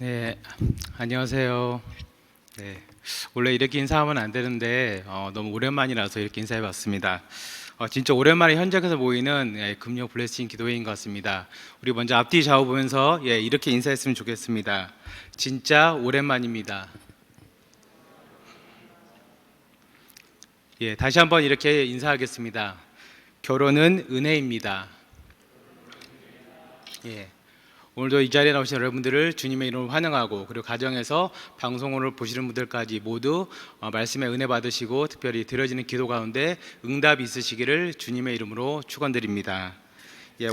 네, 안녕하세요. 네, 원래 이렇게 인사하면 안 되는데 너무 오랜만이라서 이렇게 인사해봤습니다. 진짜 오랜만에 현장에서 모이는 금요 블레싱 기도회인 것 같습니다. 우리 먼저 앞뒤 좌우 보면서 이렇게 인사했으면 좋겠습니다. 진짜 오랜만입니다. 다시 한번 이렇게 인사하겠습니다. 결혼은 은혜입니다. 예. 오늘도 이 자리에 나오신 여러분들을 주님의 이름으로 환영하고, 그리고 가정에서 방송을 보시는 분들까지 모두 말씀의 은혜 받으시고 특별히 드려지는 기도 가운데 응답이 있으시기를 주님의 이름으로 축원드립니다.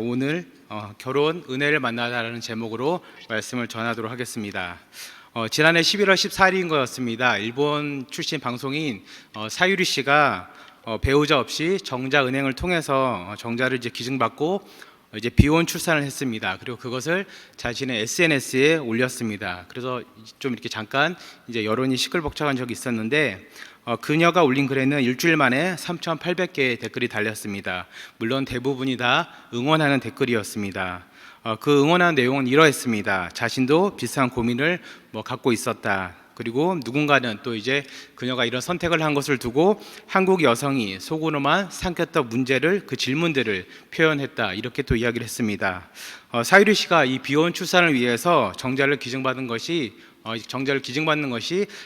오늘 결혼 은혜를 만나다라는 제목으로 말씀을 전하도록 하겠습니다. 지난해 11월 14일인 거였습니다. 일본 출신 방송인 사유리 씨가 배우자 없이 정자 은행을 통해서 정자를 이제 기증받고 이제 비혼 출산을 했습니다. 그리고 그것을 자신의 SNS에 올렸습니다. 그래서 좀 이렇게 잠깐 이제 여론이 시끌벅적한 적이 있었는데 그녀가 올린 글에는 일주일 만에 3,800개의 댓글이 달렸습니다. 물론 대부분이 다 응원하는 댓글이었습니다. 그 응원하는 내용은 이러했습니다. 자신도 비슷한 고민을 갖고 있었다. 그리고 누군가는 또 이제 그녀가 이런 선택을 한 것을 두고 한국 여성이 속으로만 삼켰던 문제를, 그 질문들을 표현했다, 이렇게 또 이야기를 했습니다. 사유리 씨가 이 비혼 출산을 위해서 정자를 기증받는 것이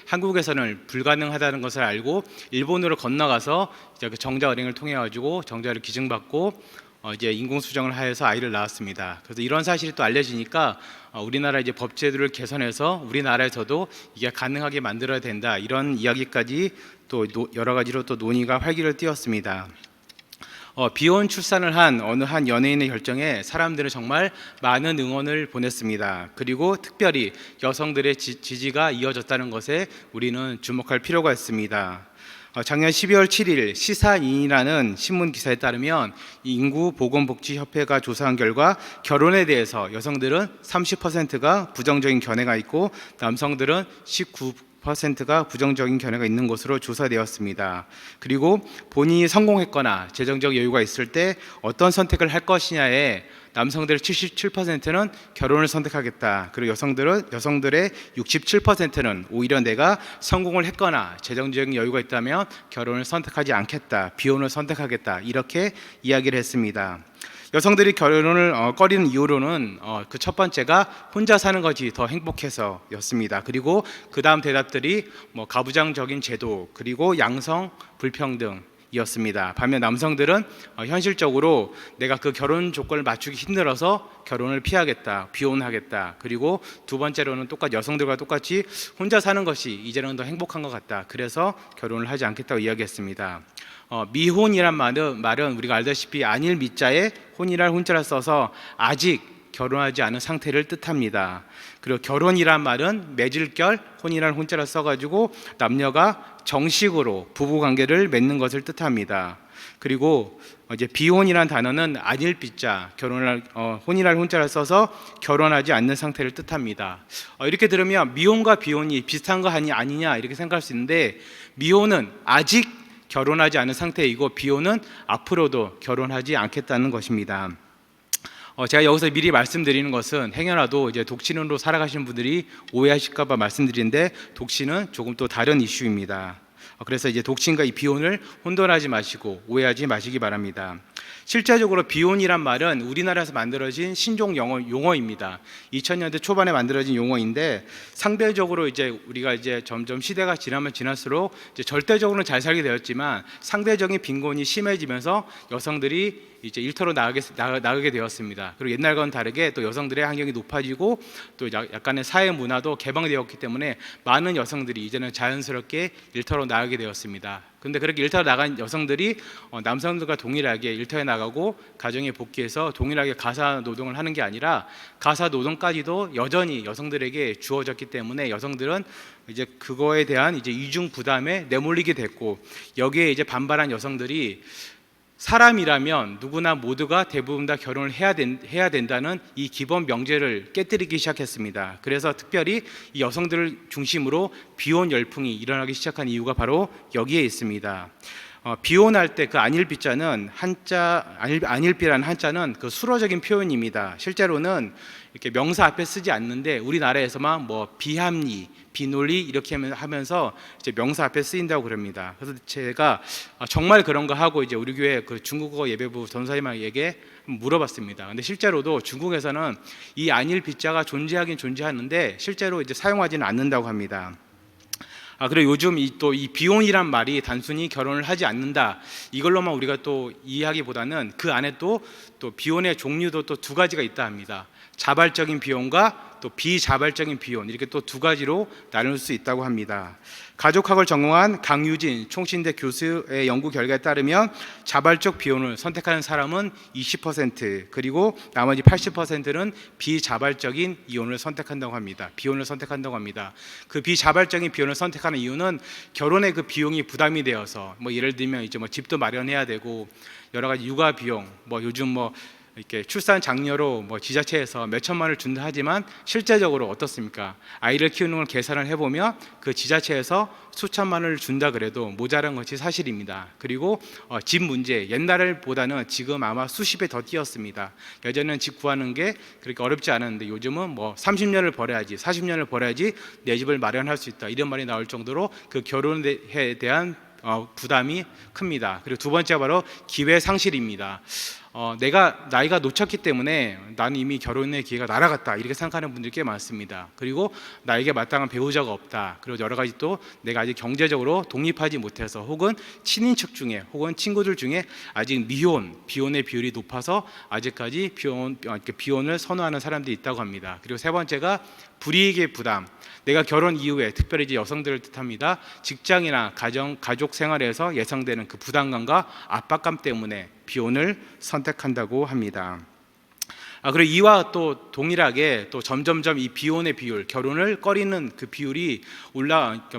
한국에서는 불가능하다는 것을 알고 일본으로 건너가서 이제 그 정자 은행을 통해 가지고 정자를 기증받고 이제 인공수정을 하여서 아이를 낳았습니다. 그래서 이런 사실이 또 알려지니까 우리나라 이제 법제도를 개선해서 우리나라에서도 이게 가능하게 만들어야 된다, 이런 이야기까지 또 여러 가지로 또 논의가 활기를 띠었습니다. 비혼 출산을 한 어느 한 연예인의 결정에 사람들은 정말 많은 응원을 보냈습니다. 그리고 특별히 여성들의 지지가 이어졌다는 것에 우리는 주목할 필요가 있습니다. 작년 12월 7일 시사인이라는 신문 기사에 따르면 인구보건복지협회가 조사한 결과 결혼에 대해서 여성들은 30%가 부정적인 견해가 있고 남성들은 19%가 부정적인 견해가 있는 것으로 조사되었습니다. 그리고 본인이 성공했거나 재정적 여유가 있을 때 어떤 선택을 할 것이냐에 남성들의 77%는 결혼을 선택하겠다. 그리고 여성들의 67%는 오히려 내가 성공을 했거나 재정적인 여유가 있다면 결혼을 선택하지 않겠다, 비혼을 선택하겠다, 이렇게 이야기를 했습니다. 여성들이 결혼을 꺼리는 이유로는 그 첫 번째가 혼자 사는 것이 더 행복해서였습니다. 그리고 그 다음 대답들이 가부장적인 제도, 그리고 양성 불평등 이었습니다. 반면 남성들은 현실적으로 내가 그 결혼 조건을 맞추기 힘들어서 결혼을 피하겠다, 비혼하겠다. 그리고 두 번째로는 여성들과 똑같이 혼자 사는 것이 이제는 더 행복한 것 같다, 그래서 결혼을 하지 않겠다고 이야기했습니다. 미혼이란 말은 우리가 알다시피 안일 미자에 혼이랄 혼자를 써서 아직 결혼하지 않은 상태를 뜻합니다. 그리고 결혼이란 말은 맺을결 혼이랄 혼자를 써가지고 남녀가 정식으로 부부관계를 맺는 것을 뜻합니다. 그리고 이제 비혼이란 단어는 안일 비자, 혼이랄 혼자를 써서 결혼하지 않는 상태를 뜻합니다. 이렇게 들으면 미혼과 비혼이 비슷한 거 아니냐 이렇게 생각할 수 있는데, 미혼은 아직 결혼하지 않은 상태이고 비혼은 앞으로도 결혼하지 않겠다는 것입니다. 제가 여기서 미리 말씀드리는 것은 행여라도 이제 독신으로 살아가시는 분들이 오해하실까봐 말씀드리는데, 독신은 조금 또 다른 이슈입니다. 그래서 이제 독신과 이 비혼을 혼돈하지 마시고 오해하지 마시기 바랍니다. 실제적으로 비혼이란 말은 우리나라에서 만들어진 신종 용어입니다. 2000년대 초반에 만들어진 용어인데, 상대적으로 이제 우리가 이제 점점 시대가 지나면 지날수록 이제 절대적으로는 잘 살게 되었지만 상대적인 빈곤이 심해지면서 여성들이 이제 일터로 나가게 되었습니다. 그리고 옛날과는 다르게 또 여성들의 환경이 높아지고 또 약간의 사회 문화도 개방되었기 때문에 많은 여성들이 이제는 자연스럽게 일터로 나가게 되었습니다. 그런데 그렇게 일터로 나간 여성들이 남성들과 동일하게 일터에 나가고 가정에 복귀해서 동일하게 가사 노동을 하는 게 아니라 가사 노동까지도 여전히 여성들에게 주어졌기 때문에 여성들은 이제 그거에 대한 이제 이중 부담에 내몰리게 됐고, 여기에 이제 반발한 여성들이 사람이라면 누구나 모두가 대부분 다 결혼을 해야 된다는 이 기본 명제를 깨뜨리기 시작했습니다. 그래서 특별히 이 여성들을 중심으로 비혼 열풍이 일어나기 시작한 이유가 바로 여기에 있습니다. 비혼할 때 그 안일비자는 한자 안일비라는 한자는 그 수로적인 표현입니다. 실제로는 이렇게 명사 앞에 쓰지 않는데 우리나라에서만 뭐 비합리, 비논리 이렇게 하면서 이제 명사 앞에 쓰인다고 그럽니다. 그래서 제가 정말 그런가 하고 이제 우리 교회 그 중국어 예배부 전사님에게 물어봤습니다. 근데 실제로도 중국에서는 이 안일비자가 존재하긴 존재하는데 실제로 이제 사용하지는 않는다고 합니다. 그리고 요즘 이 비혼이란 말이 단순히 결혼을 하지 않는다 이걸로만 우리가 또 이해하기보다는 그 안에 또 비혼의 종류도 또 두 가지가 있다 합니다. 자발적인 비혼과 또 비자발적인 비혼 이렇게 또 두 가지로 나눌 수 있다고 합니다. 가족학을 전공한 강유진 총신대 교수의 연구 결과에 따르면 자발적 비혼을 선택하는 사람은 20% 그리고 나머지 80%는 비자발적인 이혼을 선택한다고 합니다. 비혼을 선택한다고 합니다. 그 비자발적인 비혼을 선택하는 이유는 결혼의 그 비용이 부담이 되어서 뭐 예를 들면 이제 뭐 집도 마련해야 되고 여러 가지 육아 비용 뭐 요즘 뭐 이렇게 출산 장려로 뭐 지자체에서 몇 천만 원을 준다 하지만 실제적으로 어떻습니까? 아이를 키우는 걸 계산을 해보면 그 지자체에서 수천만 원을 준다 그래도 모자란 것이 사실입니다. 그리고 집 문제 옛날보다는 지금 아마 수십 배 더 뛰었습니다. 예전에는 집 구하는 게 그렇게 어렵지 않았는데 요즘은 뭐 30년을 벌어야지 40년을 벌어야지 내 집을 마련할 수 있다 이런 말이 나올 정도로 그 결혼에 대한 부담이 큽니다. 그리고 두 번째가 바로 기회 상실입니다. 내가 나이가 놓쳤기 때문에 나는 이미 결혼의 기회가 날아갔다 이렇게 생각하는 분들이 꽤 많습니다. 그리고 나에게 마땅한 배우자가 없다. 그리고 여러 가지 또 내가 아직 경제적으로 독립하지 못해서 혹은 친인척 중에 혹은 친구들 중에 아직 비혼의 비율이 높아서 아직까지 비혼을 선호하는 사람들이 있다고 합니다. 그리고 세 번째가 불이익의 부담. 내가 결혼 이후에 특별히 이제 여성들을 뜻합니다. 직장이나 가족 생활에서 예상되는 그 부담감과 압박감 때문에 비혼을 선택한다고 합니다. 그리고 이와 또 동일하게 또 점점점 이 비혼의 비율, 결혼을 꺼리는 그 비율이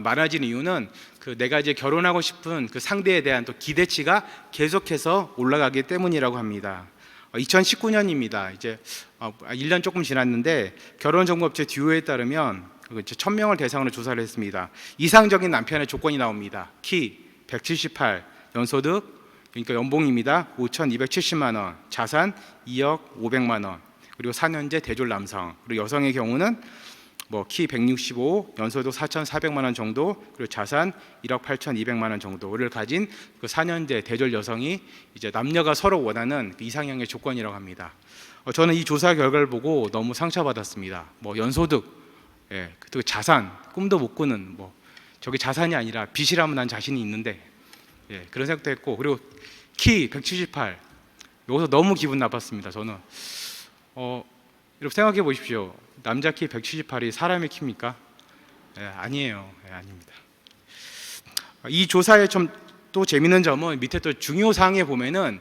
많아지는 이유는 그 내가 이제 결혼하고 싶은 그 상대에 대한 또 기대치가 계속해서 올라가기 때문이라고 합니다. 2019년입니다. 이제 1년 조금 지났는데 결혼정보업체 듀오에 따르면 1000명을 대상으로 조사를 했습니다. 이상적인 남편의 조건이 나옵니다. 키 178, 연소득 그러니까 연봉입니다. 5,270만 원, 자산 2억 500만 원, 그리고 4년제 대졸 남성. 그리고 여성의 경우는 뭐 키 165, 연소득 4,400만 원 정도, 그리고 자산 1억 8,200만 원 정도를 가진 그 4년제 대졸 여성이 이제 남녀가 서로 원하는 그 이상형의 조건이라고 합니다. 저는 이 조사 결과를 보고 너무 상처받았습니다. 뭐 연소득, 그 자산, 꿈도 못 꾸는 뭐 저게 자산이 아니라 빚이라면 난 자신이 있는데 그런 생각도 했고, 그리고 키 178, 여기서 너무 기분 나빴습니다. 저는 여러분 생각해 보십시오. 남자 키 178이 사람의 키입니까? 아니에요. 아닙니다. 이 조사의 좀 또 재밌는 점은 밑에 또 중요 사항에 보면은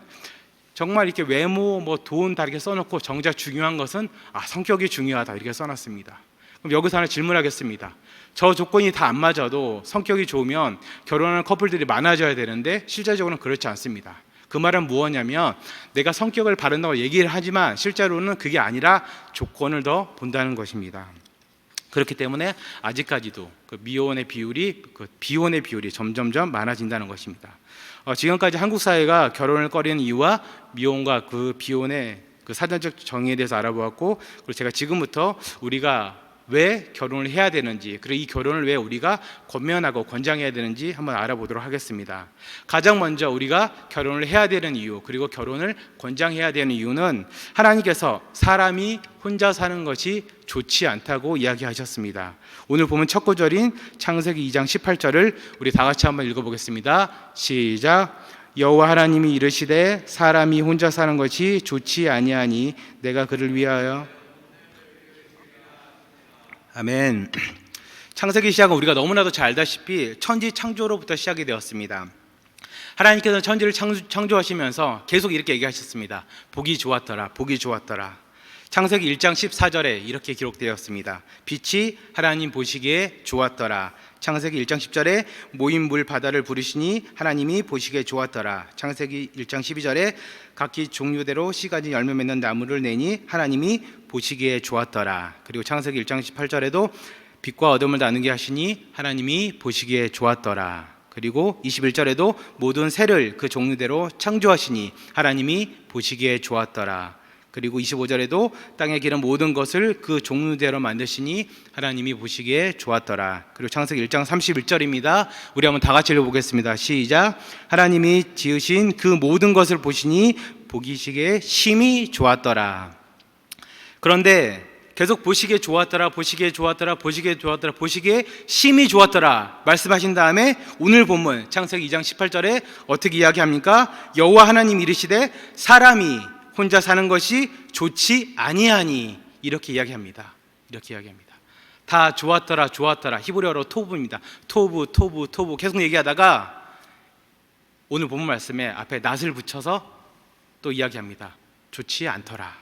정말 이렇게 외모, 뭐 돈 다 이렇게 써놓고 정작 중요한 것은 성격이 중요하다 이렇게 써놨습니다. 그럼 여기서 하나 질문하겠습니다. 저 조건이 다 안 맞아도 성격이 좋으면 결혼하는 커플들이 많아져야 되는데 실제적으로는 그렇지 않습니다. 그 말은 무엇이냐면 내가 성격을 바른다고 얘기를 하지만 실제로는 그게 아니라 조건을 더 본다는 것입니다. 그렇기 때문에 아직까지도 그 비혼의 비율이 점점점 많아진다는 것입니다. 지금까지 한국 사회가 결혼을 꺼리는 이유와 미혼과 그 비혼의 그 사전적 정의에 대해서 알아보았고, 그리고 제가 지금부터 우리가 왜 결혼을 해야 되는지, 그리고 이 결혼을 왜 우리가 권면하고 권장해야 되는지 한번 알아보도록 하겠습니다. 가장 먼저 우리가 결혼을 해야 되는 이유, 그리고 결혼을 권장해야 되는 이유는 하나님께서 사람이 혼자 사는 것이 좋지 않다고 이야기하셨습니다. 오늘 보면 첫 구절인 창세기 2장 18절을 우리 다 같이 한번 읽어보겠습니다. 시작. 여호와 하나님이 이르시되 사람이 혼자 사는 것이 좋지 아니하니 내가 그를 위하여. 아멘. 창세기 시작은 우리가 너무나도 잘 알다시피 천지 창조로부터 시작이 되었습니다. 하나님께서 천지를 창조하시면서 계속 이렇게 얘기하셨습니다. 보기 좋았더라, 보기 좋았더라. 창세기 1장 14절에 이렇게 기록되었습니다. 빛이 하나님 보시기에 좋았더라. 창세기 1장 10절에 모인 물 바다를 부르시니 하나님이 보시기에 좋았더라. 창세기 1장 12절에 각기 종류대로 씨 가진 열매 맺는 나무를 내니 하나님이 보시기에 좋았더라. 그리고 창세기 1장 18절에도 빛과 어둠을 나누게 하시니 하나님이 보시기에 좋았더라. 그리고 21절에도 모든 새를 그 종류대로 창조하시니 하나님이 보시기에 좋았더라. 그리고 25절에도 땅에 기른 모든 것을 그 종류대로 만드시니 하나님이 보시기에 좋았더라. 그리고 창세기 1장 31절입니다. 우리 한번 다 같이 읽어보겠습니다. 시작. 하나님이 지으신 그 모든 것을 보시니 보기시기에 심히 좋았더라. 그런데 계속 보시기에 좋았더라, 보시기에 좋았더라, 보시기에 좋았더라, 보시기에 심히 좋았더라 말씀하신 다음에 오늘 본문 창세기 2장 18절에 어떻게 이야기합니까? 여호와 하나님 이르시되 사람이 혼자 사는 것이 좋지 아니하니 이렇게 이야기합니다. 이렇게 이야기합니다. 다 좋았더라, 좋았더라. 히브리어로 토부입니다. 토부 계속 얘기하다가 오늘 본문 말씀에 앞에 낫을 붙여서 또 이야기합니다. 좋지 않더라.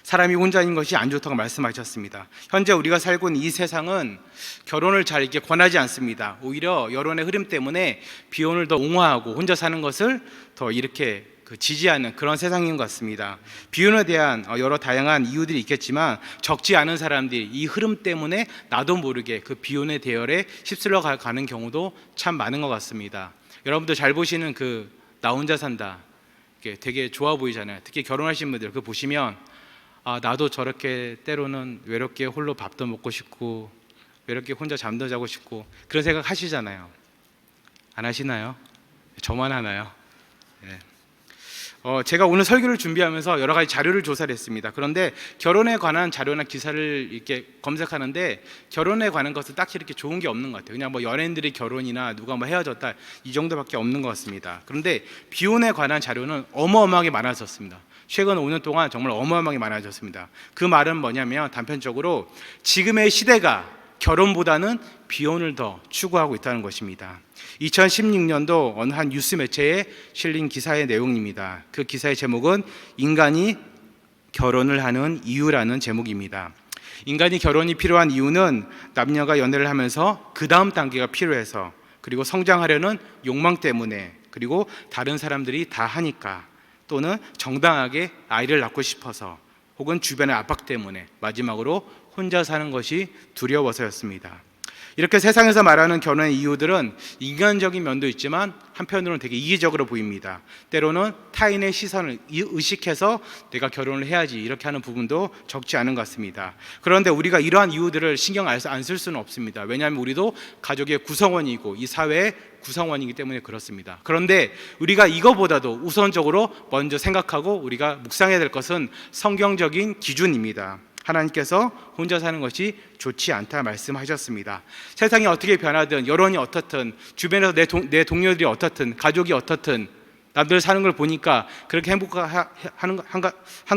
사람이 혼자인 것이 안 좋다고 말씀하셨습니다. 현재 우리가 살고 있는 이 세상은 결혼을 잘 이렇게 권하지 않습니다. 오히려 여론의 흐름 때문에 비혼을 더 옹호하고 혼자 사는 것을 더 이렇게 지지하는 그런 세상인 것 같습니다. 비혼에 대한 여러 다양한 이유들이 있겠지만 적지 않은 사람들이 이 흐름 때문에 나도 모르게 그 비혼의 대열에 휩쓸려 가는 경우도 참 많은 것 같습니다. 여러분들 잘 보시는 그 나 혼자 산다 되게 좋아 보이잖아요. 특히 결혼하신 분들 그거 보시면 나도 저렇게 때로는 외롭게 홀로 밥도 먹고 싶고 외롭게 혼자 잠도 자고 싶고 그런 생각 하시잖아요. 안 하시나요? 저만 하나요? 네. 제가 오늘 설교를 준비하면서 여러 가지 자료를 조사를 했습니다. 그런데 결혼에 관한 자료나 기사를 이렇게 검색하는데 결혼에 관한 것은 딱히 이렇게 좋은 게 없는 것 같아요. 그냥 뭐 연예인들의 결혼이나 누가 뭐 헤어졌다 이 정도밖에 없는 것 같습니다. 그런데 비혼에 관한 자료는 어마어마하게 많아졌습니다. 최근 5년 동안 정말 어마어마하게 많아졌습니다. 그 말은 뭐냐면 단편적으로 지금의 시대가 결혼보다는 비혼을 더 추구하고 있다는 것입니다. 2016년도 어느 한 뉴스 매체에 실린 기사의 내용입니다. 그 기사의 제목은 인간이 결혼을 하는 이유라는 제목입니다. 인간이 결혼이 필요한 이유는 남녀가 연애를 하면서 그 다음 단계가 필요해서 그리고 성장하려는 욕망 때문에 그리고 다른 사람들이 다 하니까 또는 정당하게 아이를 낳고 싶어서 혹은 주변의 압박 때문에 마지막으로 혼자 사는 것이 두려워서였습니다. 이렇게 세상에서 말하는 결혼의 이유들은 인간적인 면도 있지만 한편으로는 되게 이기적으로 보입니다. 때로는 타인의 시선을 의식해서 내가 결혼을 해야지 이렇게 하는 부분도 적지 않은 것 같습니다. 그런데 우리가 이러한 이유들을 신경 안 쓸 수는 없습니다. 왜냐하면 우리도 가족의 구성원이고 이 사회의 구성원이기 때문에 그렇습니다. 그런데 우리가 이거보다도 우선적으로 먼저 생각하고 우리가 묵상해야 될 것은 성경적인 기준입니다. 하나님께서 혼자 사는 것이 좋지 않다 말씀하셨습니다. 세상이 어떻게 변하든 여론이 어떻든 주변에서 내 동료들이 어떻든 가족이 어떻든 남들 사는 걸 보니까 그렇게 행복한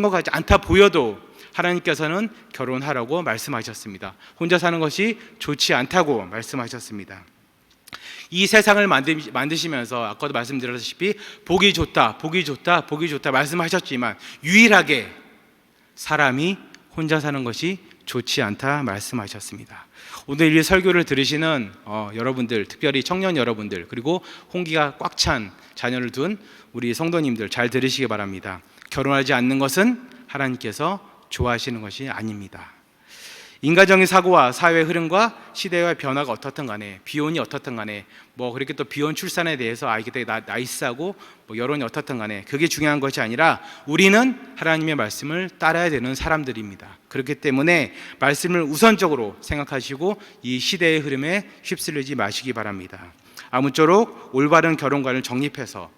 것 같지 않다 보여도 하나님께서는 결혼하라고 말씀하셨습니다. 혼자 사는 것이 좋지 않다고 말씀하셨습니다. 이 세상을 만드시면서 아까도 말씀드렸다시피 보기 좋다 말씀하셨지만 유일하게 사람이 혼자 사는 것이 좋지 않다 말씀하셨습니다. 오늘 이 설교를 들으시는 여러분들, 특별히 청년 여러분들 그리고 홍기가 꽉 찬 자녀를 둔 우리 성도님들 잘 들으시기 바랍니다. 결혼하지 않는 것은 하나님께서 좋아하시는 것이 아닙니다. 인간적인 사고와 사회 흐름과 시대의 변화가 어떻든 간에 비혼이 어떻든 간에 뭐 그렇게 또 비혼 출산에 대해서 이게 되게 나이스하고 뭐 여론이 어떻든 간에 그게 중요한 것이 아니라 우리는 하나님의 말씀을 따라야 되는 사람들입니다. 그렇기 때문에 말씀을 우선적으로 생각하시고 이 시대의 흐름에 휩쓸리지 마시기 바랍니다. 아무쪼록 올바른 결혼관을 정립해서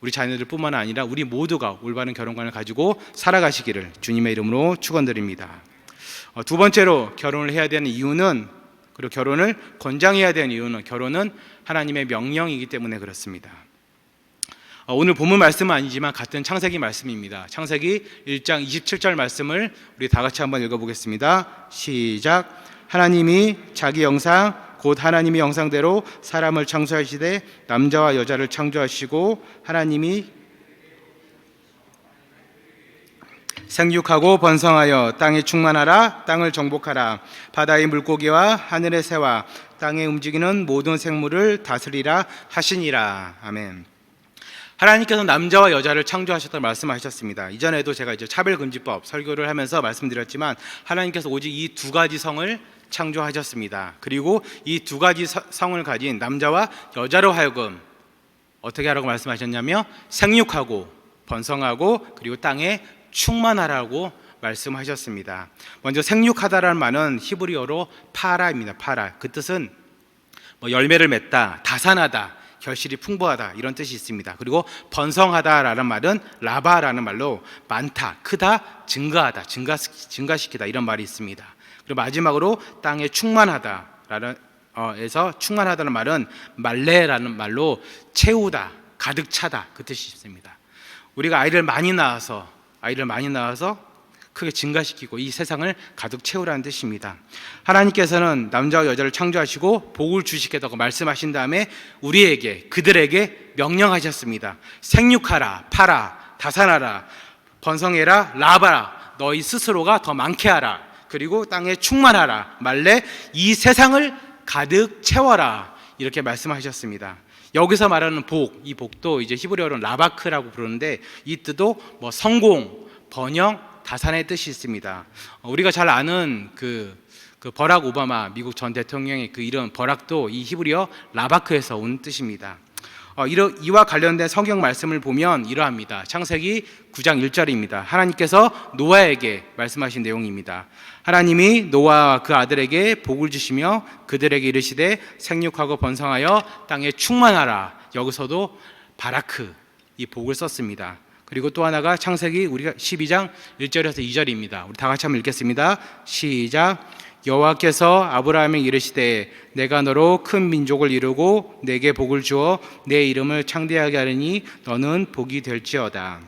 우리 자녀들뿐만 아니라 우리 모두가 올바른 결혼관을 가지고 살아가시기를 주님의 이름으로 축원드립니다. 두 번째로 결혼을 해야 되는 이유는 그리고 결혼을 권장해야 되는 이유는 결혼은 하나님의 명령이기 때문에 그렇습니다. 오늘 본문 말씀은 아니지만 같은 창세기 말씀입니다. 창세기 1장 27절 말씀을 우리 다 같이 한번 읽어보겠습니다. 시작. 하나님이 자기 영상 곧 하나님의 영상대로 사람을 창조하시되 남자와 여자를 창조하시고 하나님이 생육하고 번성하여 땅에 충만하라. 땅을 정복하라. 바다의 물고기와 하늘의 새와 땅에 움직이는 모든 생물을 다스리라 하시니라. 아멘. 하나님께서 남자와 여자를 창조하셨다고 말씀하셨습니다. 이전에도 제가 차별금지법 설교를 하면서 말씀드렸지만 하나님께서 오직 이 두 가지 성을 창조하셨습니다. 그리고 이 두 가지 성을 가진 남자와 여자로 하여금 어떻게 하라고 말씀하셨냐면 생육하고 번성하고 그리고 땅에 충만하라고 말씀하셨습니다. 먼저 생육하다라는 말은 히브리어로 파라입니다. 파라. 그 뜻은 열매를 맺다, 다산하다, 결실이 풍부하다 이런 뜻이 있습니다. 그리고 번성하다라는 말은 라바라는 말로 많다, 크다, 증가하다, 증가시키다 이런 말이 있습니다. 그리고 마지막으로 땅에 충만하다라는 에서 충만하다는 말은 말레라는 말로 채우다, 가득 차다 그 뜻이 있습니다. 우리가 아이를 많이 낳아서 크게 증가시키고 이 세상을 가득 채우라는 뜻입니다. 하나님께서는 남자와 여자를 창조하시고 복을 주시겠다고 말씀하신 다음에 그들에게 명령하셨습니다. 생육하라, 파라, 다산하라, 번성해라, 라바라, 너희 스스로가 더 많게 하라, 그리고 땅에 충만하라, 말레, 이 세상을 가득 채워라 이렇게 말씀하셨습니다. 여기서 말하는 복, 이 복도 이제 히브리어로는 라바크라고 부르는데 이 뜻도 성공, 번영, 다산의 뜻이 있습니다. 우리가 잘 아는 그 버락 오바마 미국 전 대통령의 그 이름 버락도 이 히브리어 라바크에서 온 뜻입니다. 이와 관련된 성경 말씀을 보면 이러합니다. 창세기 9장 1절입니다. 하나님께서 노아에게 말씀하신 내용입니다. 하나님이 노아와 그 아들에게 복을 주시며 그들에게 이르시되 생육하고 번성하여 땅에 충만하라. 여기서도 바라크 이 복을 썼습니다. 그리고 또 하나가 창세기 우리가 12장 1절에서 2절입니다. 우리 다 같이 한번 읽겠습니다. 시작. 여호와께서 아브라함에게 이르시되 내가 너로 큰 민족을 이루고 내게 복을 주어 내 이름을 창대하게 하리니 너는 복이 될지어다.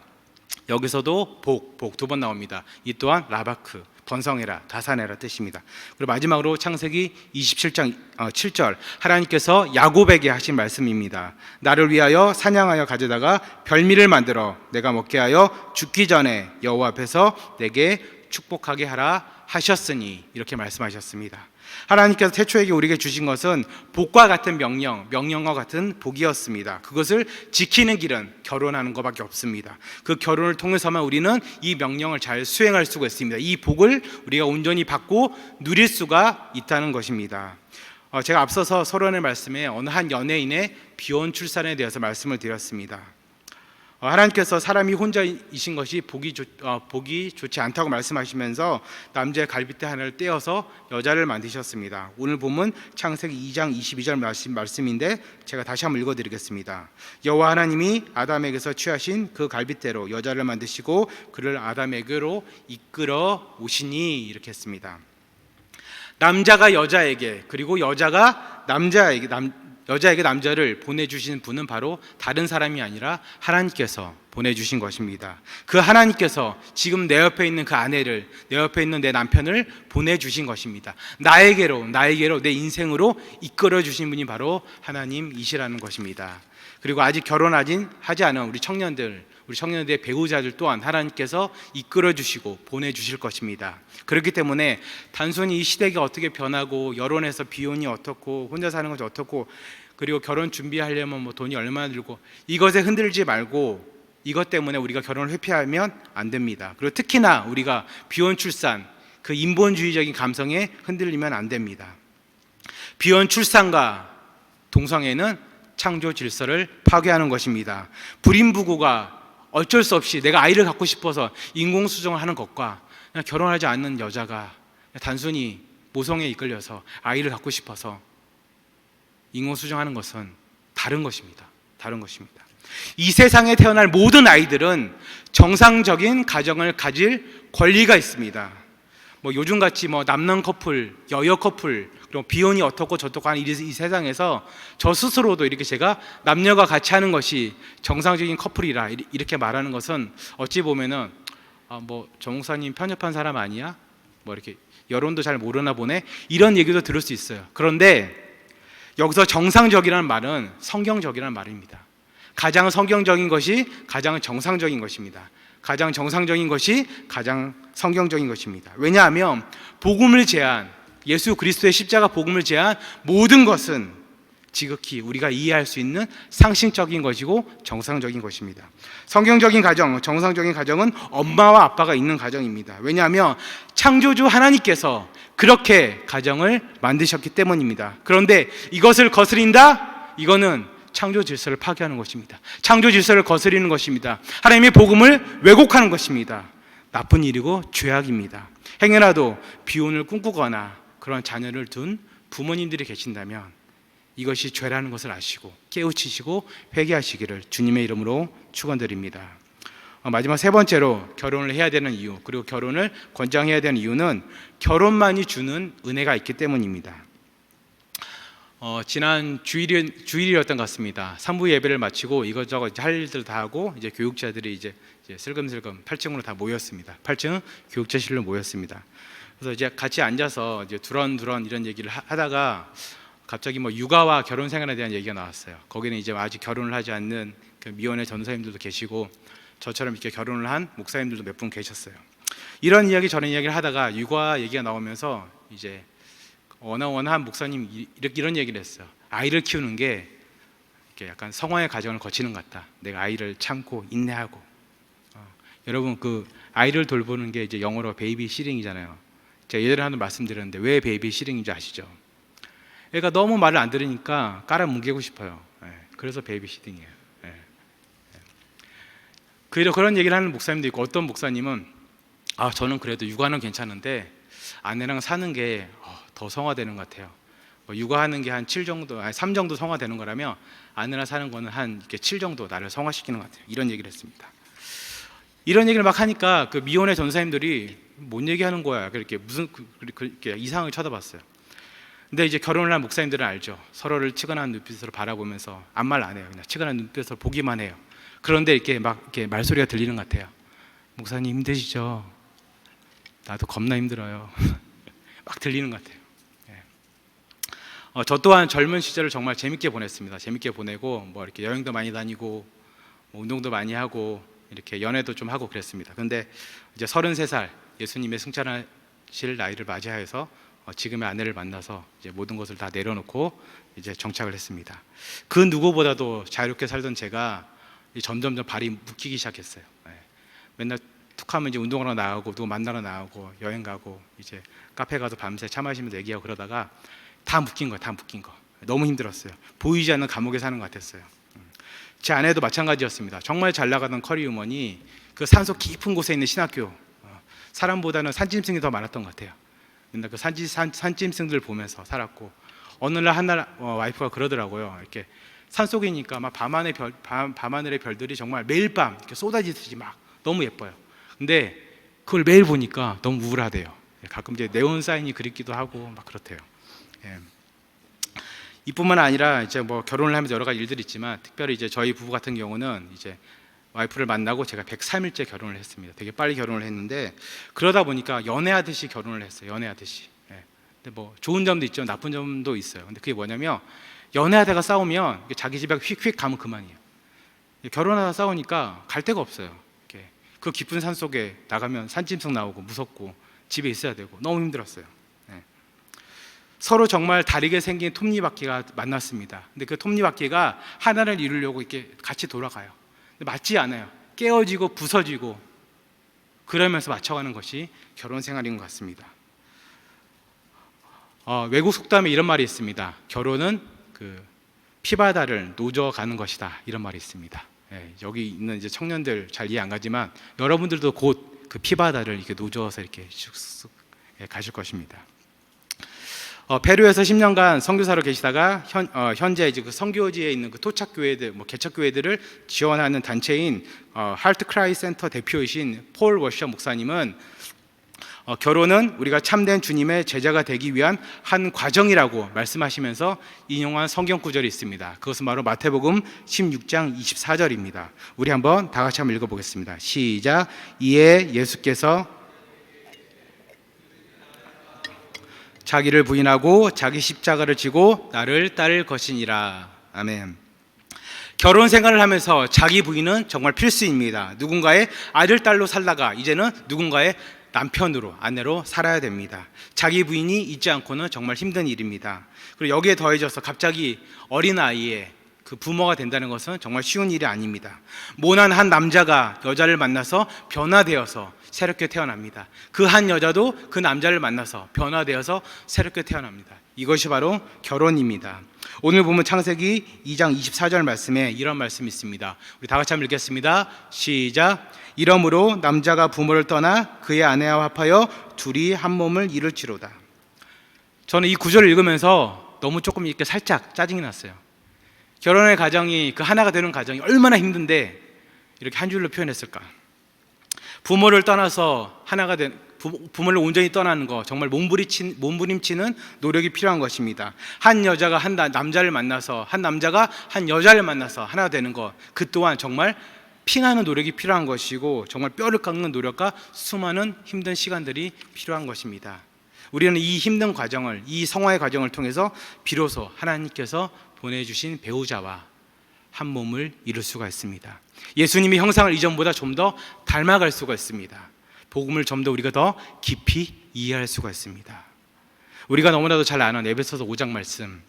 여기서도 복 두 번 나옵니다. 이 또한 라바크, 번성해라, 다산해라 뜻입니다. 그리고 마지막으로 창세기 27장 7절 하나님께서 야곱에게 하신 말씀입니다. 나를 위하여 사냥하여 가져다가 별미를 만들어 내가 먹게 하여 죽기 전에 여호와 앞에서 내게 축복하게 하라 하셨으니 이렇게 말씀하셨습니다. 하나님께서 태초에게 우리에게 주신 것은 복과 같은 명령과 같은 복이었습니다. 그것을 지키는 길은 결혼하는 것밖에 없습니다. 그 결혼을 통해서만 우리는 이 명령을 잘 수행할 수가 있습니다. 이 복을 우리가 온전히 받고 누릴 수가 있다는 것입니다. 제가 앞서서 서론의 말씀에 어느 한 연예인의 비혼 출산에 대해서 말씀을 드렸습니다. 하나님께서 사람이 혼자이신 것이 복이 좋지 않다고 말씀하시면서 남자의 갈빗대 하나를 떼어서 여자를 만드셨습니다. 오늘 본문 창세기 2장 22절 말씀인데 제가 다시 한번 읽어드리겠습니다. 여호와 하나님이 아담에게서 취하신 그 갈빗대로 여자를 만드시고 그를 아담에게로 이끌어 오시니 이렇게 했습니다. 남자가 여자에게 그리고 여자가 여자에게 남자를 보내주신 분은 바로 다른 사람이 아니라 하나님께서 보내주신 것입니다. 그 하나님께서 지금 내 옆에 있는 그 아내를, 내 옆에 있는 내 남편을 보내주신 것입니다. 나에게로 내 인생으로 이끌어주신 분이 바로 하나님이시라는 것입니다. 그리고 아직 하지 않은 우리 청년들의 배우자들 또한 하나님께서 이끌어주시고 보내주실 것입니다. 그렇기 때문에 단순히 이 시대가 어떻게 변하고 여론에서 비혼이 어떻고 혼자 사는 것이 어떻고 그리고 결혼 준비하려면 돈이 얼마나 들고 이것에 흔들지 말고 이것 때문에 우리가 결혼을 회피하면 안 됩니다. 그리고 특히나 우리가 비혼 출산 그 인본주의적인 감성에 흔들리면 안 됩니다. 비혼 출산과 동성애는 창조 질서를 파괴하는 것입니다. 불임 부부가 어쩔 수 없이 내가 아이를 갖고 싶어서 인공수정을 하는 것과 그냥 결혼하지 않는 여자가 단순히 모성에 이끌려서 아이를 갖고 싶어서 인공수정하는 것은 다른 것입니다. 이 세상에 태어날 모든 아이들은 정상적인 가정을 가질 권리가 있습니다. 요즘같이 남남 커플, 여여 커플, 그리고 비혼이 어떻고 저떻고 하는 이 세상에서 저 스스로도 이렇게 제가 남녀가 같이 하는 것이 정상적인 커플이라 이렇게 말하는 것은 어찌 보면은 정 목사님 편협한 사람 아니야? 이렇게 여론도 잘 모르나 보네? 이런 얘기도 들을 수 있어요. 그런데 여기서 정상적이라는 말은 성경적이라는 말입니다. 가장 성경적인 것이 가장 정상적인 것입니다. 가장 정상적인 것이 가장 성경적인 것입니다. 왜냐하면 예수 그리스도의 십자가 복음을 제한 모든 것은 지극히 우리가 이해할 수 있는 상식적인 것이고 정상적인 것입니다. 성경적인 가정, 정상적인 가정은 엄마와 아빠가 있는 가정입니다. 왜냐하면 창조주 하나님께서 그렇게 가정을 만드셨기 때문입니다. 그런데 이것을 거스린다? 이거는 창조 질서를 파괴하는 것입니다. 창조 질서를 거스리는 것입니다. 하나님의 복음을 왜곡하는 것입니다. 나쁜 일이고 죄악입니다. 행여라도 비혼을 꿈꾸거나 그런 자녀를 둔 부모님들이 계신다면 이것이 죄라는 것을 아시고 깨우치시고 회개하시기를 주님의 이름으로 축원드립니다. 마지막 세 번째로 결혼을 해야 되는 이유, 그리고 결혼을 권장해야 되는 이유는 결혼만이 주는 은혜가 있기 때문입니다. 지난 주일이었던 것 같습니다. 산부 예배를 마치고 이것저것 할 일들 다 하고 이제 교육자들이 이제 슬금슬금 8층으로 다 모였습니다. 8층 교육자실로 모였습니다. 그래서 이제 같이 앉아서 이제 두런두런 이런 얘기를 하다가 갑자기 뭐 육아와 결혼 생활에 대한 얘기가 나왔어요. 거기는 이제 아직 결혼을 하지 않는 그 미혼의 전도사님들도 계시고 저처럼 이렇게 결혼을 한 목사님들도 몇 분 계셨어요. 이런 이야기 저런 이야기를 하다가 육아 얘기가 나오면서 이제 어느 한 목사님 이런 얘기를 했어요. 아이를 키우는 게 이렇게 약간 성화의 과정을 거치는 것 같다. 내가 아이를 참고 인내하고. 여러분 그 아이를 돌보는 게 이제 영어로 베이비 시링이잖아요. 제가 예전에 한번 말씀드렸는데 왜 베이비 시링인지 아시죠? 애가 너무 말을 안 들으니까 깔아뭉개고 싶어요. 그래서 베이비 시팅이에요. 그런 얘기를 하는 목사님도 있고 어떤 목사님은 저는 그래도 육아는 괜찮은데 아내랑 사는 게 더 성화되는 것 같아요. 육아하는 게 한 7 정도, 3 정도 성화되는 거라면 아내랑 사는 거는 한 이렇게 7 정도 나를 성화시키는 것 같아요. 이런 얘기를 했습니다. 이런 얘기를 막 하니까 그 미혼의 전사님들이 뭔 얘기하는 거야? 그렇게 무슨 그렇게 이상하게 쳐다봤어요. 근데 이제 결혼을 한 목사님들은 알죠. 서로를 치근한 눈빛으로 바라보면서 아무 말 안 해요. 그냥 치근한 눈빛으로 보기만 해요. 그런데 이렇게 막 이렇게 말소리가 들리는 것 같아요. 목사님 힘드시죠? 나도 겁나 힘들어요. 막 들리는 것 같아요. 저 또한 젊은 시절을 정말 재밌게 보냈습니다. 재밌게 보내고 뭐 이렇게 여행도 많이 다니고 뭐 운동도 많이 하고 이렇게 연애도 좀 하고 그랬습니다. 근데 이제 33살 예수님의 승천하실 나이를 맞이하여서 지금의 아내를 만나서 이제 모든 것을 다 내려놓고 이제 정착을 했습니다. 그 누구보다도 자유롭게 살던 제가 점점점 발이 묶이기 시작했어요. 맨날 툭하면 이제 운동하러 나가고 누구 만나러 나가고 여행 가고 이제 카페 가서 밤새 차 마시면서 얘기하고 그러다가 다 묶인 거예요. 다 묶인 거. 너무 힘들었어요. 보이지 않는 감옥에 사는 것 같았어요. 제 아내도 마찬가지였습니다. 정말 잘 나가던 커리우먼이 그 산속 깊은 곳에 있는 신학교, 사람보다는 산짐승이 더 많았던 것 같아요. 맨날 그 산짐승들 보면서 살았고 어느 날 한날 와이프가 그러더라고요. 이렇게 산속이니까 막 밤하늘의 별들이 정말 매일 밤 이렇게 쏟아지듯이 막 너무 예뻐요. 근데 그걸 매일 보니까 너무 우울하대요. 가끔 이제 네온 사인이 그립기도 하고 막 그렇대요. 이뿐만 아니라 이제 뭐 결혼을 하면서 여러 가지 일들이 있지만 특별히 이제 저희 부부 같은 경우는 이제 와이프를 만나고 제가 103일째 결혼을 했습니다. 되게 빨리 결혼을 했는데 그러다 보니까 연애하듯이 결혼을 했어요. 연애하듯이. 근데 뭐 좋은 점도 있죠. 나쁜 점도 있어요. 근데 그게 뭐냐면 연애하다가 싸우면 자기 집에 휙휙 가면 그만이에요. 결혼하다 싸우니까 갈 데가 없어요. 이렇게 그 깊은 산 속에 나가면 산짐승 나오고 무섭고 집에 있어야 되고 너무 힘들었어요. 서로 정말 다르게 생긴 톱니바퀴가 만났습니다. 근데 그 톱니바퀴가 하나를 이루려고 이렇게 같이 돌아가요. 근데 맞지 않아요. 깨어지고 부서지고 그러면서 맞춰가는 것이 결혼 생활인 것 같습니다. 외국 속담에 이런 말이 있습니다. 결혼은 그 피바다를 노져가는 것이다. 이런 말이 있습니다. 여기 있는 이제 청년들 잘 이해 안 가지만 여러분들도 곧 그 피바다를 이렇게 노져서 이렇게 쑥쑥 가실 것입니다. 페루에서 10년간 선교사로 계시다가 현재 이제 그 선교지에 있는 그 토착 교회들, 뭐 개척 교회들을 지원하는 단체인 하트 크라이 센터 대표이신 폴 워셔 목사님은 결혼은 우리가 참된 주님의 제자가 되기 위한 한 과정이라고 말씀하시면서 인용한 성경 구절이 있습니다. 그것은 바로 마태복음 16장 24절입니다. 우리 한번 다 같이 한번 읽어보겠습니다. 시작. 이에 예수께서 자기를 부인하고 자기 십자가를 지고 나를 따를 것이니라. 아멘. 결혼 생활을 하면서 자기 부인은 정말 필수입니다. 누군가의 아들, 딸로 살다가 이제는 누군가의 남편으로, 아내로 살아야 됩니다. 자기 부인이 있지 않고는 정말 힘든 일입니다. 그리고 여기에 더해져서 갑자기 어린아이에 그 부모가 된다는 것은 정말 쉬운 일이 아닙니다. 모난 한 남자가 여자를 만나서 변화되어서 새롭게 태어납니다. 그 한 여자도 그 남자를 만나서 변화되어서 새롭게 태어납니다. 이것이 바로 결혼입니다. 오늘 보면 창세기 2장 24절 말씀에 이런 말씀이 있습니다. 우리 다 같이 한번 읽겠습니다. 시작. 이러므로 남자가 부모를 떠나 그의 아내와 합하여 둘이 한 몸을 이룰지로다. 저는 이 구절을 읽으면서 너무 조금 이렇게 살짝 짜증이 났어요. 결혼의 가정이, 그 하나가 되는 가정이 얼마나 힘든데 이렇게 한 줄로 표현했을까? 부모를 떠나서 하나가 된, 부모를 온전히 떠나는 거 정말 몸부림치는 노력이 필요한 것입니다. 한 여자가 한 남자를 만나서, 한 남자가 한 여자를 만나서 하나가 되는 것, 그 또한 정말 피나는 노력이 필요한 것이고 정말 뼈를 깎는 노력과 수많은 힘든 시간들이 필요한 것입니다. 우리는 이 힘든 과정을, 이 성화의 과정을 통해서 비로소 하나님께서 보내주신 배우자와 한 몸을 이룰 수가 있습니다. 예수님의 형상을 이전보다 좀 더 닮아갈 수가 있습니다. 복음을 좀 더 우리가 더 깊이 이해할 수가 있습니다. 우리가 너무나도 잘 아는 에베소서 5장 말씀,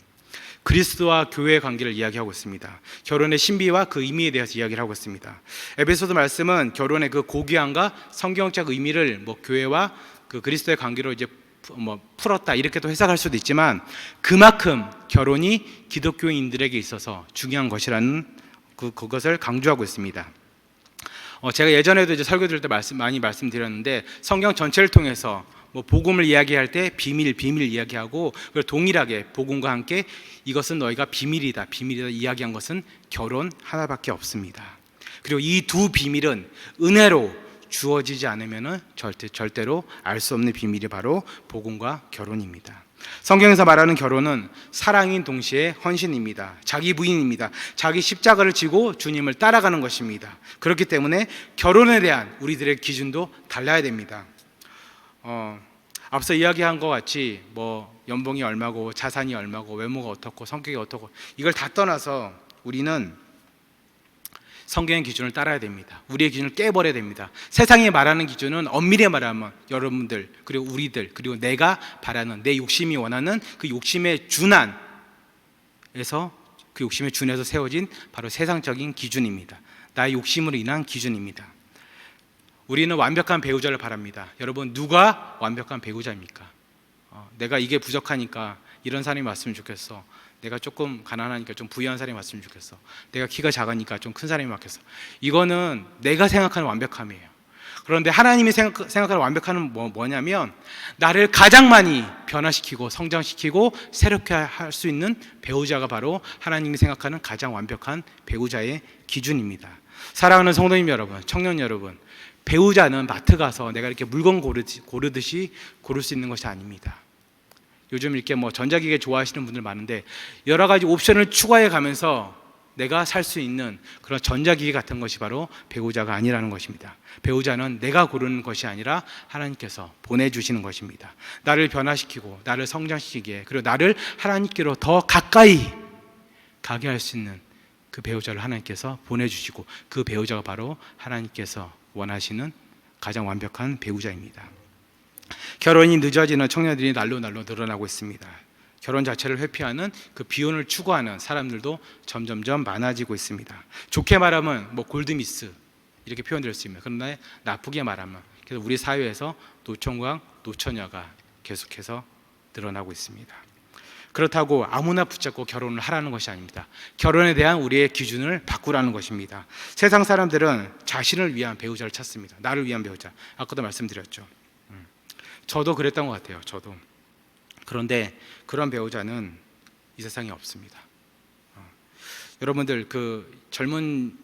그리스도와 교회의 관계를 이야기하고 있습니다. 결혼의 신비와 그 의미에 대해서 이야기를 하고 있습니다. 에베소서 말씀은 결혼의 그 고귀함과 성경적 의미를 교회와 그 그리스도의 관계로 이제 풀었다 이렇게도 해석할 수도 있지만, 그만큼 결혼이 기독교인들에게 있어서 중요한 것이라는 그것을 강조하고 있습니다. 제가 예전에도 이제 설교 드릴 때 많이 말씀드렸는데, 성경 전체를 통해서 복음을 이야기할 때 비밀 이야기하고, 그리고 동일하게 복음과 함께 이것은 너희가 비밀이다 이야기한 것은 결혼 하나밖에 없습니다. 그리고 이 두 비밀은 은혜로 주어지지 않으면 절대로 알 수 없는 비밀이 바로 복음과 결혼입니다. 성경에서 말하는 결혼은 사랑인 동시에 헌신입니다. 자기 부인입니다. 자기 십자가를 지고 주님을 따라가는 것입니다. 그렇기 때문에 결혼에 대한 우리들의 기준도 달라야 됩니다. 앞서 이야기한 것 같이 연봉이 얼마고 자산이 얼마고 외모가 어떻고 성격이 어떻고 이걸 다 떠나서 우리는 성경의 기준을 따라야 됩니다. 우리의 기준을 깨버려야 됩니다. 세상이 말하는 기준은 엄밀히 말하면 여러분들 그리고 우리들 그리고 내가 바라는, 내 욕심이 원하는 그 욕심의 준해서 세워진 바로 세상적인 기준입니다. 나의 욕심으로 인한 기준입니다. 우리는 완벽한 배우자를 바랍니다. 여러분, 누가 완벽한 배우자입니까? 내가 이게 부족하니까 이런 사람이 왔으면 좋겠어. 내가 조금 가난하니까 좀 부유한 사람이 왔으면 좋겠어. 내가 키가 작으니까 좀 큰 사람이 왔겠어. 이거는 내가 생각하는 완벽함이에요. 그런데 하나님이 생각하는 완벽함은 뭐냐면, 나를 가장 많이 변화시키고 성장시키고 새롭게 할 수 있는 배우자가 바로 하나님이 생각하는 가장 완벽한 배우자의 기준입니다. 사랑하는 성도님 여러분, 청년 여러분, 배우자는 마트 가서 내가 이렇게 물건 고르듯이 고를 수 있는 것이 아닙니다. 요즘 이렇게 전자기기 좋아하시는 분들 많은데 여러 가지 옵션을 추가해 가면서 내가 살 수 있는 그런 전자기기 같은 것이 바로 배우자가 아니라는 것입니다. 배우자는 내가 고르는 것이 아니라 하나님께서 보내주시는 것입니다. 나를 변화시키고 나를 성장시키게, 그리고 나를 하나님께로 더 가까이 가게 할 수 있는 그 배우자를 하나님께서 보내주시고, 그 배우자가 바로 하나님께서 원하시는 가장 완벽한 배우자입니다. 결혼이 늦어지는 청년들이 날로 늘어나고 있습니다. 결혼 자체를 회피하는, 그 비혼을 추구하는 사람들도 점점점 많아지고 있습니다. 좋게 말하면 골드미스 이렇게 표현될 수 있습니다. 그러나 나쁘게 말하면, 그래서 우리 사회에서 노총각, 노처녀가 계속해서 늘어나고 있습니다. 그렇다고 아무나 붙잡고 결혼을 하라는 것이 아닙니다. 결혼에 대한 우리의 기준을 바꾸라는 것입니다. 세상 사람들은 자신을 위한 배우자를 찾습니다. 나를 위한 배우자. 아까도 말씀드렸죠. 저도 그랬던 것 같아요. 저도. 그런데 그런 배우자는 이 세상에 없습니다. 여러분들 그 젊은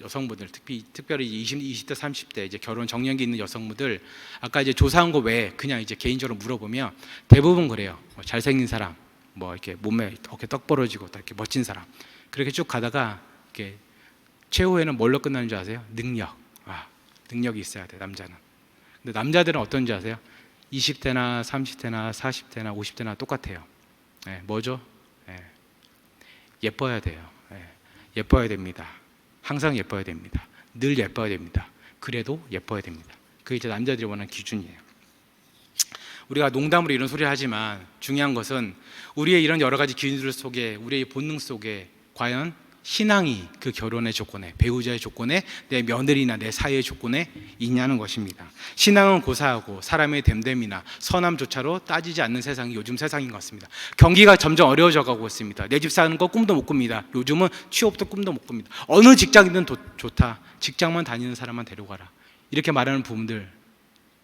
여성분들, 특별히 20대 30대 이제 결혼 정년기 있는 여성분들, 아까 이제 조사한 거 외에 그냥 이제 개인적으로 물어보면 대부분 그래요. 잘생긴 사람, 이렇게 몸에 어깨 떡 벌어지고 딱 이렇게 멋진 사람, 그렇게 쭉 가다가 이렇게 최후에는 뭘로 끝나는 줄 아세요? 능력. 능력이 있어야 돼, 남자는. 근데 남자들은 어떤지 아세요? 20대나 30대나 40대나 50대나 똑같아요. 뭐죠? 예뻐야 돼요. 예뻐야 됩니다. 항상 예뻐야 됩니다. 늘 예뻐야 됩니다. 그래도 예뻐야 됩니다. 그게 이제 남자들이 원하는 기준이에요. 우리가 농담으로 이런 소리를 하지만 중요한 것은 우리의 이런 여러 가지 기준들 속에, 우리의 본능 속에 과연 신앙이 그 결혼의 조건에, 배우자의 조건에, 내 며느리나 내 사이의 조건에 있냐는 것입니다. 신앙은 고사하고 사람의 됨됨이나 선함조차로 따지지 않는 세상이 요즘 세상인 것 같습니다. 경기가 점점 어려워져 가고 있습니다. 내 집 사는 거 꿈도 못 꿉니다. 요즘은 취업도 꿈도 못 꿉니다. 어느 직장이든 좋다. 직장만 다니는 사람만 데려가라. 이렇게 말하는 부분들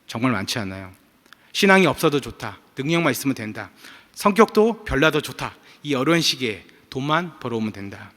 정말 많지 않나요? 신앙이 없어도 좋다. 능력만 있으면 된다. 성격도 별나도 좋다. 이 어려운 시기에 돈만 벌어오면 된다.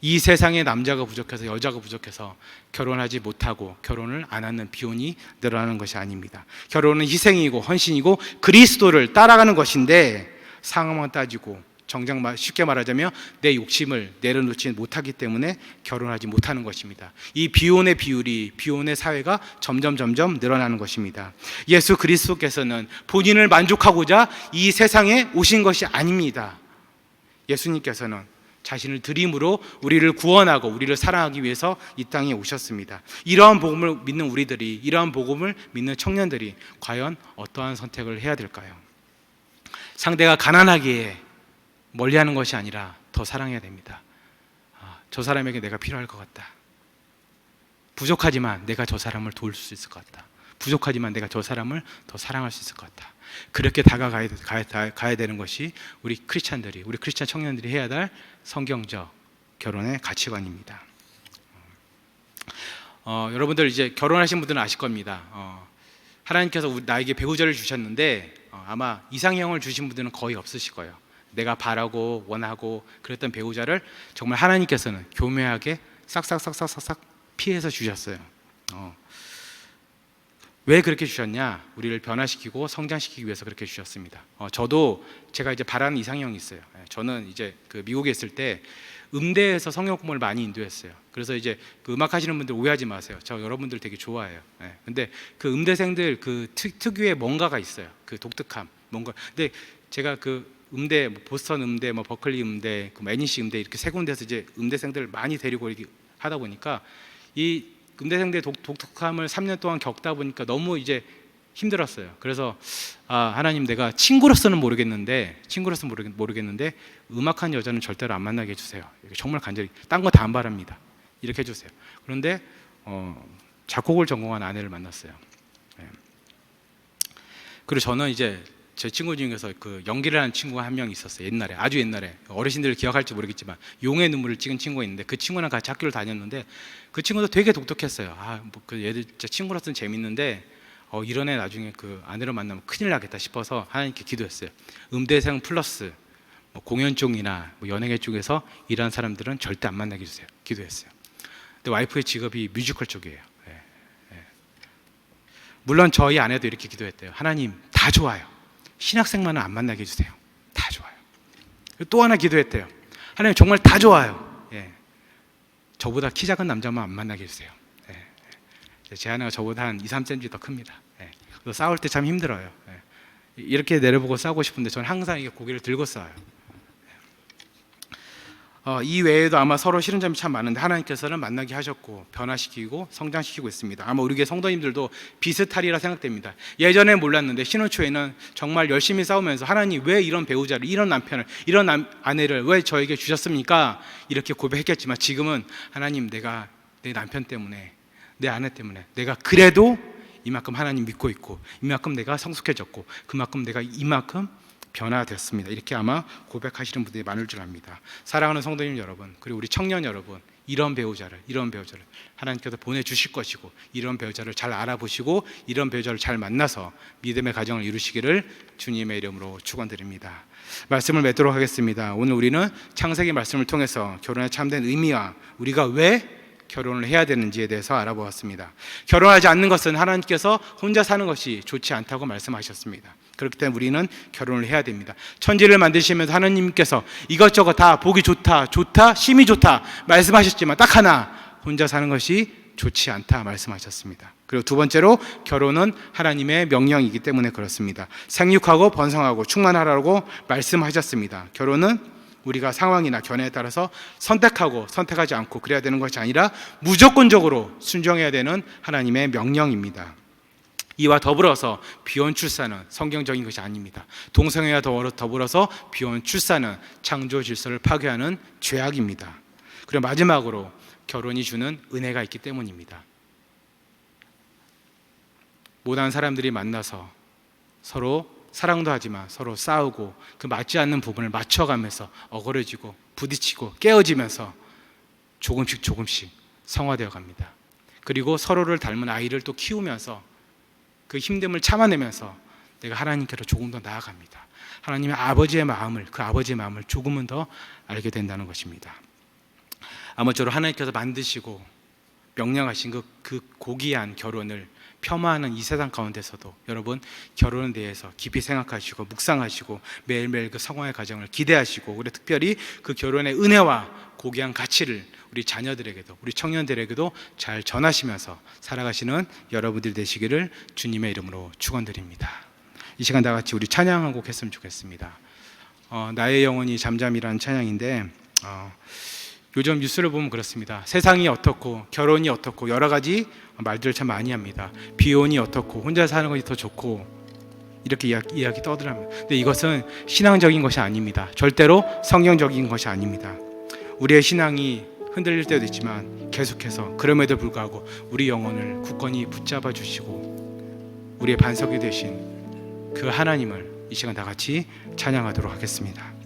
이 세상에 남자가 부족해서, 여자가 부족해서 결혼하지 못하고 결혼을 안 하는 비혼이 늘어나는 것이 아닙니다. 결혼은 희생이고 헌신이고 그리스도를 따라가는 것인데, 상황만 따지고 정작 쉽게 말하자면 내 욕심을 내려놓지 못하기 때문에 결혼하지 못하는 것입니다. 이 비혼의 비율이, 비혼의 사회가 점점 늘어나는 것입니다. 예수 그리스도께서는 본인을 만족하고자 이 세상에 오신 것이 아닙니다. 예수님께서는 자신을 드림으로 우리를 구원하고 우리를 사랑하기 위해서 이 땅에 오셨습니다. 이러한 복음을 믿는 우리들이, 이러한 복음을 믿는 청년들이 과연 어떠한 선택을 해야 될까요? 상대가 가난하기에 멀리하는 것이 아니라 더 사랑해야 됩니다. 저 사람에게 내가 필요할 것 같다. 부족하지만 내가 저 사람을 도울 수 있을 것 같다. 부족하지만 내가 저 사람을 더 사랑할 수 있을 것 같다. 그렇게 다가가야 되는 것이 우리 크리스찬들이, 우리 크리스찬 청년들이 해야 할 성경적 결혼의 가치관입니다. 여러분들 이제 결혼하신 분들은 아실 겁니다. 하나님께서 나에게 배우자를 주셨는데 아마 이상형을 주신 분들은 거의 없으실 거예요. 내가 바라고 원하고 그랬던 배우자를 정말 하나님께서는 교묘하게 싹싹 피해서 주셨어요. 왜 그렇게 주셨냐? 우리를 변화시키고 성장시키기 위해서 그렇게 주셨습니다. 저도 제가 이제 바라는 이상형이 있어요. 저는 이제 그 미국에 있을 때 음대에서 성경 공부를 많이 인도했어요. 그래서 이제 그 음악 하시는 분들 오해하지 마세요. 저 여러분들 되게 좋아해요. 근데 그 음대생들 그 특유의 뭔가가 있어요. 그 독특함, 뭔가. 근데 제가 그 음대, 보스턴 음대, 버클리 음대, NEC 음대 이렇게 세 군데서 이제 음대생들 많이 데리고 이렇게 하다 보니까 이 음대생들의 독특함을 3년 동안 겪다 보니까 너무 이제 힘들었어요. 그래서 하나님, 내가 친구로서는 모르겠는데 음악하는 여자는 절대로 안 만나게 해주세요. 정말 간절히, 딴 거 다 안 바랍니다. 이렇게 해주세요. 그런데 작곡을 전공한 아내를 만났어요. 그리고 저는 이제 제 친구 중에서 그 연기를 하는 친구가 한 명 있었어요. 옛날에, 아주 옛날에. 어르신들 기억할지 모르겠지만 용의 눈물을 찍은 친구가 있는데 그 친구랑 같이 학교를 다녔는데 그 친구도 되게 독특했어요. 그 얘들 진짜 친구로서는 재밌는데 이런 애 나중에 그 아내로 만나면 큰일 나겠다 싶어서 하나님께 기도했어요. 음대생 플러스 공연 쪽이나 연예계 쪽에서 일하는 사람들은 절대 안 만나게 해주세요. 기도했어요. 근데 와이프의 직업이 뮤지컬 쪽이에요. 물론 저희 아내도 이렇게 기도했대요. 하나님, 다 좋아요. 신학생만은 안 만나게 해주세요. 다 좋아요. 또 하나 기도했대요. 하나님, 정말 다 좋아요. 저보다 키 작은 남자만 안 만나게 해주세요. 제 아내가 저보다 한 2-3cm 더 큽니다. 그래서 싸울 때 참 힘들어요. 이렇게 내려보고 싸우고 싶은데 저는 항상 이게 고개를 들고 싸워요. 이 외에도 아마 서로 싫은 점이 참 많은데 하나님께서는 만나게 하셨고 변화시키고 성장시키고 있습니다. 아마 우리 교회 성도님들도 비슷하리라 생각됩니다. 예전에 몰랐는데 신혼 초에는 정말 열심히 싸우면서 하나님, 왜 이런 배우자를, 이런 남편을, 이런 아내를 왜 저에게 주셨습니까? 이렇게 고백했겠지만 지금은 하나님, 내가 내 남편 때문에, 내 아내 때문에 내가 그래도 이만큼 하나님 믿고 있고 이만큼 내가 성숙해졌고 그만큼 내가 이만큼 변화됐습니다. 이렇게 아마 고백하시는 분들이 많을 줄 압니다. 사랑하는 성도님 여러분, 그리고 우리 청년 여러분, 이런 배우자를 하나님께서 보내주실 것이고 이런 배우자를 잘 알아보시고 이런 배우자를 잘 만나서 믿음의 가정을 이루시기를 주님의 이름으로 축원드립니다. 말씀을 맺도록 하겠습니다. 오늘 우리는 창세기 말씀을 통해서 결혼의 참된 의미와 우리가 왜 결혼을 해야 되는지에 대해서 알아보았습니다. 결혼하지 않는 것은 하나님께서 혼자 사는 것이 좋지 않다고 말씀하셨습니다. 그렇기 때문에 우리는 결혼을 해야 됩니다. 천지를 만드시면서 하나님께서 이것저것 다 보기 좋다, 심히 좋다 말씀하셨지만 딱 하나, 혼자 사는 것이 좋지 않다 말씀하셨습니다. 그리고 두 번째로, 결혼은 하나님의 명령이기 때문에 그렇습니다. 생육하고 번성하고 충만하라고 말씀하셨습니다. 결혼은 우리가 상황이나 견해에 따라서 선택하고 선택하지 않고 그래야 되는 것이 아니라 무조건적으로 순종해야 되는 하나님의 명령입니다. 이와 더불어서 비혼 출산은 성경적인 것이 아닙니다. 동성애와 더불어서 비혼 출산은 창조 질서를 파괴하는 죄악입니다. 그리고 마지막으로 결혼이 주는 은혜가 있기 때문입니다. 모든 사람들이 만나서 서로 사랑도 하지만 서로 싸우고 그 맞지 않는 부분을 맞춰가면서 어그러지고 부딪히고 깨어지면서 조금씩 성화되어 갑니다. 그리고 서로를 닮은 아이를 또 키우면서 그 힘듦을 참아내면서 내가 하나님께로 조금 더 나아갑니다. 하나님의 아버지의 마음을, 그 아버지의 마음을 조금은 더 알게 된다는 것입니다. 아무쪼록 하나님께서 만드시고 명령하신 그 고귀한 결혼을 폄하하는 이 세상 가운데서도 여러분 결혼에 대해서 깊이 생각하시고 묵상하시고 매일매일 그 성화의 과정을 기대하시고 그리고 특별히 그 결혼의 은혜와 고귀한 가치를 우리 자녀들에게도 우리 청년들에게도 잘 전하시면서 살아가시는 여러분들 되시기를 주님의 이름으로 축원드립니다. 이 시간 다 같이 우리 찬양 한 곡 했으면 좋겠습니다. 나의 영혼이 잠잠이라는 찬양인데 요즘 뉴스를 보면 그렇습니다. 세상이 어떻고 결혼이 어떻고 여러 가지 말들을 참 많이 합니다. 비혼이 어떻고 혼자 사는 것이 더 좋고 이렇게 이야기 떠들합니다. 근데 이것은 신앙적인 것이 아닙니다. 절대로 성경적인 것이 아닙니다. 우리의 신앙이 흔들릴 때도 있지만 계속해서 그럼에도 불구하고 우리 영혼을 굳건히 붙잡아 주시고 우리의 반석이 되신 그 하나님을 이 시간 다 같이 찬양하도록 하겠습니다.